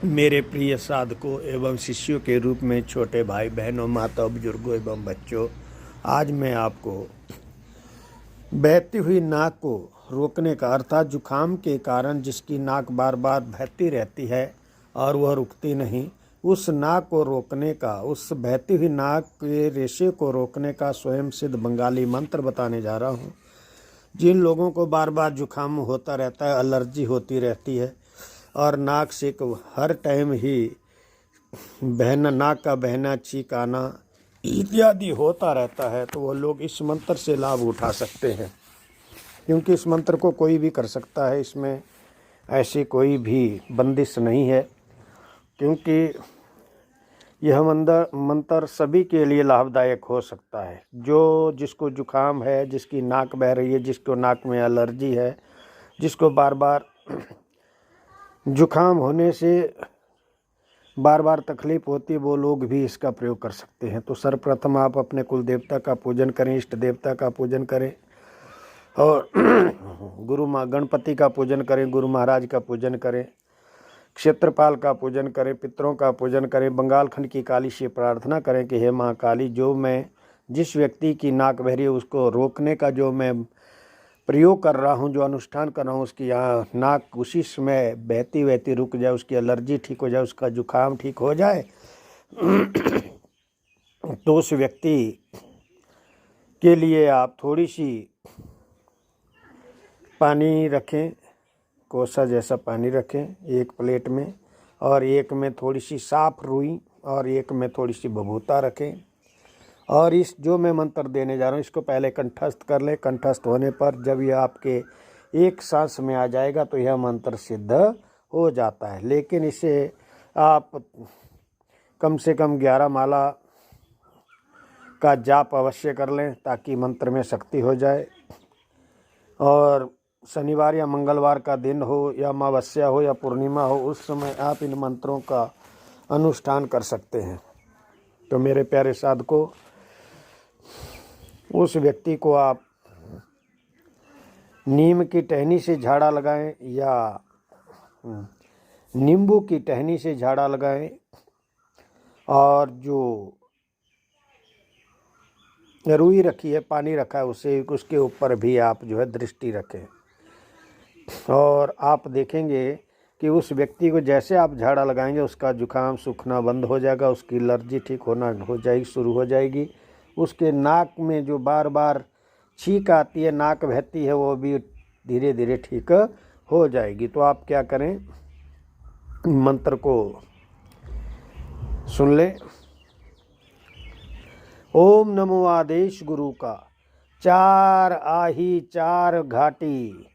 मेरे प्रिय साधकों एवं शिष्यों के रूप में छोटे भाई बहनों, माता बुजुर्गों एवं बच्चों, आज मैं आपको बहती हुई नाक को रोकने का अर्थात जुखाम के कारण जिसकी नाक बार बार बहती रहती है और वह रुकती नहीं, उस नाक को रोकने का, उस बहती हुई नाक के रेशे को रोकने का स्वयं सिद्ध बंगाली मंत्र बताने जा रहा हूँ। जिन लोगों को बार बार जुखाम होता रहता है, एलर्जी होती रहती है और नाक से हर टाइम ही बहना, नाक का बहना, छींक आना इत्यादि होता रहता है, तो वो लोग इस मंत्र से लाभ उठा सकते हैं, क्योंकि इस मंत्र को कोई भी कर सकता है। इसमें ऐसी कोई भी बंदिश नहीं है, क्योंकि यह मंत्र सभी के लिए लाभदायक हो सकता है। जिसको जुखाम है, जिसकी नाक बह रही है, जिसको नाक में एलर्जी है, जिसको बार बार जुखाम होने से बार बार तकलीफ़ होती है, वो लोग भी इसका प्रयोग कर सकते हैं। तो सर्वप्रथम आप अपने कुल देवता का पूजन करें, इष्ट देवता का पूजन करें और गुरु माँ गणपति का पूजन करें, गुरु महाराज का पूजन करें, क्षेत्रपाल का पूजन करें, पितरों का पूजन करें। बंगाल खंड की काली से प्रार्थना करें कि हे माँ काली, जिस व्यक्ति की नाक बह रही है उसको रोकने का जो मैं प्रयोग कर रहा हूँ, जो अनुष्ठान कर रहा हूँ, उसकी यहाँ नाक उसी समय बहती बहती रुक जाए, उसकी एलर्जी ठीक हो जाए, उसका जुखाम ठीक हो जाए तो उस व्यक्ति के लिए आप थोड़ी सी पानी रखें, कोसा जैसा पानी रखें एक प्लेट में, और एक में थोड़ी सी साफ रुई और एक में थोड़ी सी बभूता रखें। और इस जो मैं मंत्र देने जा रहा हूँ इसको पहले कंठस्थ कर लें। कंठस्थ होने पर जब यह आपके एक सांस में आ जाएगा तो यह मंत्र सिद्ध हो जाता है। लेकिन इसे आप कम से कम 11 माला का जाप अवश्य कर लें ताकि मंत्र में शक्ति हो जाए। और शनिवार या मंगलवार का दिन हो या अमावस्या हो या पूर्णिमा हो, उस समय आप इन मंत्रों का अनुष्ठान कर सकते हैं। तो मेरे प्यारे साधकों, उस व्यक्ति को आप नीम की टहनी से झाड़ा लगाएं या नींबू की टहनी से झाड़ा लगाएं, और जो रुई रखी है, पानी रखा है, उसके ऊपर भी आप जो है दृष्टि रखें। और आप देखेंगे कि उस व्यक्ति को जैसे आप झाड़ा लगाएंगे उसका जुखाम सूखना बंद हो जाएगा, उसकी एलर्जी ठीक हो जाएगी, शुरू हो जाएगी। उसके नाक में जो बार बार छींक आती है, नाक बहती है, वो भी धीरे धीरे ठीक हो जाएगी। तो आप क्या करें, मंत्र को सुन लें। ओम नमो आदेश गुरु का, 4 आही 4 घाटी,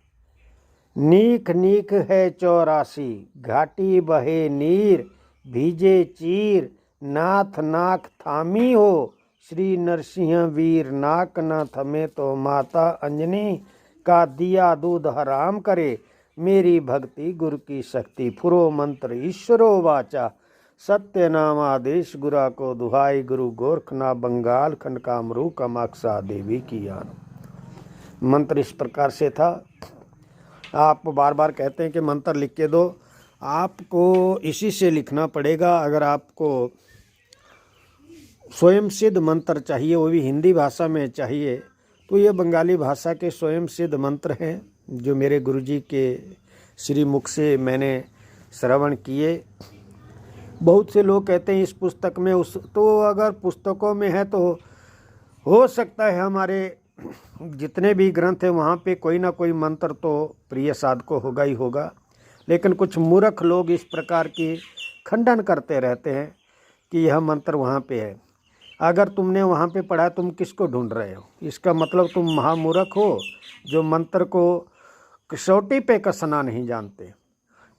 नीक नीक है 84, घाटी बहे नीर, भीजे चीर, नाथ नाक थामी हो, श्री नरसिंह वीर, नाक न थमे तो माता अंजनी का दिया दूध हराम करे, मेरी भक्ति गुरु की शक्ति, फुरो मंत्र ईश्वरो वाचा, सत्य नाम आदेश गुरा को दुहाई, गुरु गोरखना बंगाल खंड कामरू कामाक्षा देवी की यान। मंत्र इस प्रकार से था। आप बार बार कहते हैं कि मंत्र लिख के दो, आपको इसी से लिखना पड़ेगा। अगर आपको स्वयं सिद्ध मंत्र चाहिए, वो भी हिंदी भाषा में चाहिए, तो ये बंगाली भाषा के स्वयं सिद्ध मंत्र हैं जो मेरे गुरुजी के श्री मुख से मैंने श्रवण किए। बहुत से लोग कहते हैं इस पुस्तक में, तो अगर पुस्तकों में है तो हो सकता है हमारे जितने भी ग्रंथ हैं वहाँ पे कोई ना कोई मंत्र तो प्रिय साधकों होगा ही होगा। लेकिन कुछ मूर्ख लोग इस प्रकार की खंडन करते रहते हैं कि यह मंत्र वहाँ पे है। अगर तुमने वहाँ पे पढ़ा, तुम किसको ढूंढ रहे हो? इसका मतलब तुम महामूर्ख हो जो मंत्र को कसौटी पे कसना नहीं जानते।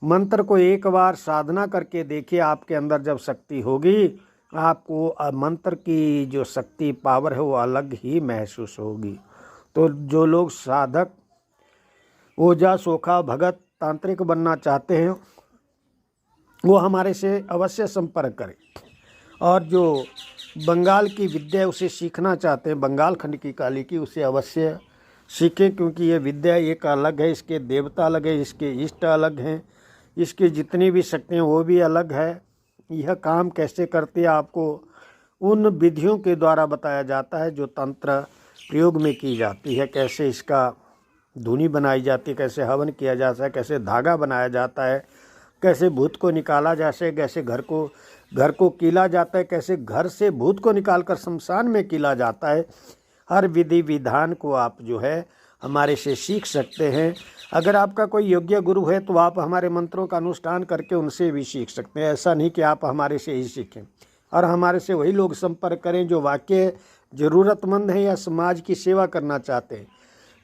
मंत्र को एक बार साधना करके देखिए, आपके अंदर जब शक्ति होगी, आपको मंत्र की जो शक्ति पावर है वो अलग ही महसूस होगी। तो जो लोग साधक, ओझा, सोखा, भगत, तांत्रिक बनना चाहते हैं वो हमारे से अवश्य संपर्क करें। और जो बंगाल की विद्या उसे सीखना चाहते हैं, बंगाल खंड की काली की, उसे अवश्य सीखें, क्योंकि ये विद्या एक अलग है, इसके देवता अलग है, इसके इष्ट अलग हैं, इसकी जितनी भी शक्तियाँ वो भी अलग है। यह काम कैसे करती है आपको उन विधियों के द्वारा बताया जाता है जो तंत्र प्रयोग में की जाती है। कैसे इसका धुनी बनाई जाती है, कैसे हवन किया जाता है, कैसे धागा बनाया जाता है, कैसे भूत को निकाला जाता है, कैसे घर को कीला जाता है, कैसे घर से भूत को निकालकर शमशान में कीला जाता है। हर विधि विधान को आप जो है हमारे से सीख सकते हैं। अगर आपका कोई योग्य गुरु है तो आप हमारे मंत्रों का अनुष्ठान करके उनसे भी सीख सकते हैं। ऐसा नहीं कि आप हमारे से ही सीखें। और हमारे से वही लोग संपर्क करें जो वाकई ज़रूरतमंद हैं या समाज की सेवा करना चाहते हैं।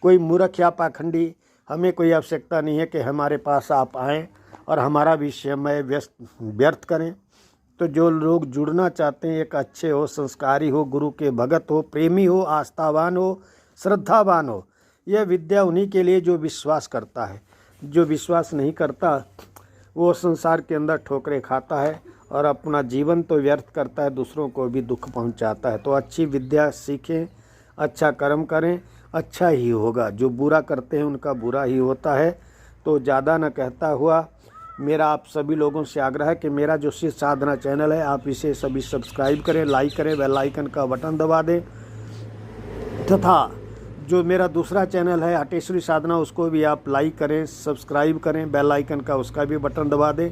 कोई मूर्ख या पाखंडी, हमें कोई आवश्यकता नहीं है कि हमारे पास आप आएँ और हमारा भी समय व्यर्थ करें। तो जो लोग जुड़ना चाहते हैं, एक अच्छे हो, संस्कारी हो, गुरु के भगत हो, प्रेमी हो, आस्थावान हो, श्रद्धावान हो, यह विद्या उन्हीं के लिए जो विश्वास करता है। जो विश्वास नहीं करता वो संसार के अंदर ठोकरें खाता है और अपना जीवन तो व्यर्थ करता है, दूसरों को भी दुख पहुंचाता है। तो अच्छी विद्या सीखें, अच्छा कर्म करें, अच्छा ही होगा। जो बुरा करते हैं उनका बुरा ही होता है। तो ज़्यादा न कहता हुआ मेरा आप सभी लोगों से आग्रह है कि मेरा जो शिव साधना चैनल है आप इसे सभी सब्सक्राइब करें, लाइक करें, बेल आइकन का बटन दबा दें। तथा जो मेरा दूसरा चैनल है हटेश्वरी साधना, उसको भी आप लाइक करें, सब्सक्राइब करें, बेल आइकन का उसका भी बटन दबा दें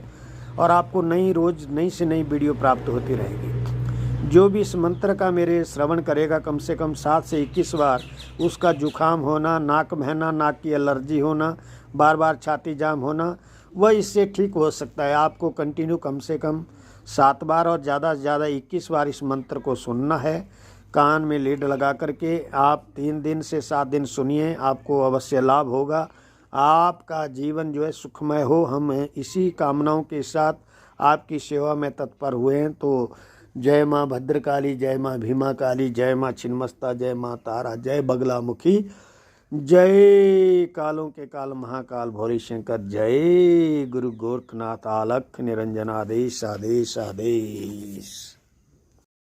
और आपको रोज़ नई से नई वीडियो प्राप्त होती रहेगी। जो भी इस मंत्र का मेरे श्रवण करेगा कम से कम 7 से 21 बार, उसका जुकाम होना, नाक बहना, नाक की एलर्जी होना, बार बार छाती जाम होना, वह इससे ठीक हो सकता है। आपको कंटिन्यू कम से कम 7 बार और ज़्यादा से ज़्यादा 21 बार इस मंत्र को सुनना है। कान में लीड लगा करके आप 3 दिन से 7 दिन सुनिए, आपको अवश्य लाभ होगा। आपका जीवन जो है सुखमय हो। हम इसी कामनाओं के साथ आपकी सेवा में तत्पर हुए हैं। तो जय माँ भद्रकाली, जय माँ भीमा काली, जय माँ छिन्नमस्ता, जय माँ तारा, जय बगलामुखी, जय कालों के काल महाकाल भोले शंकर, जय गुरु गोरखनाथ, आलख निरंजन, आदेश आदेश आदेश।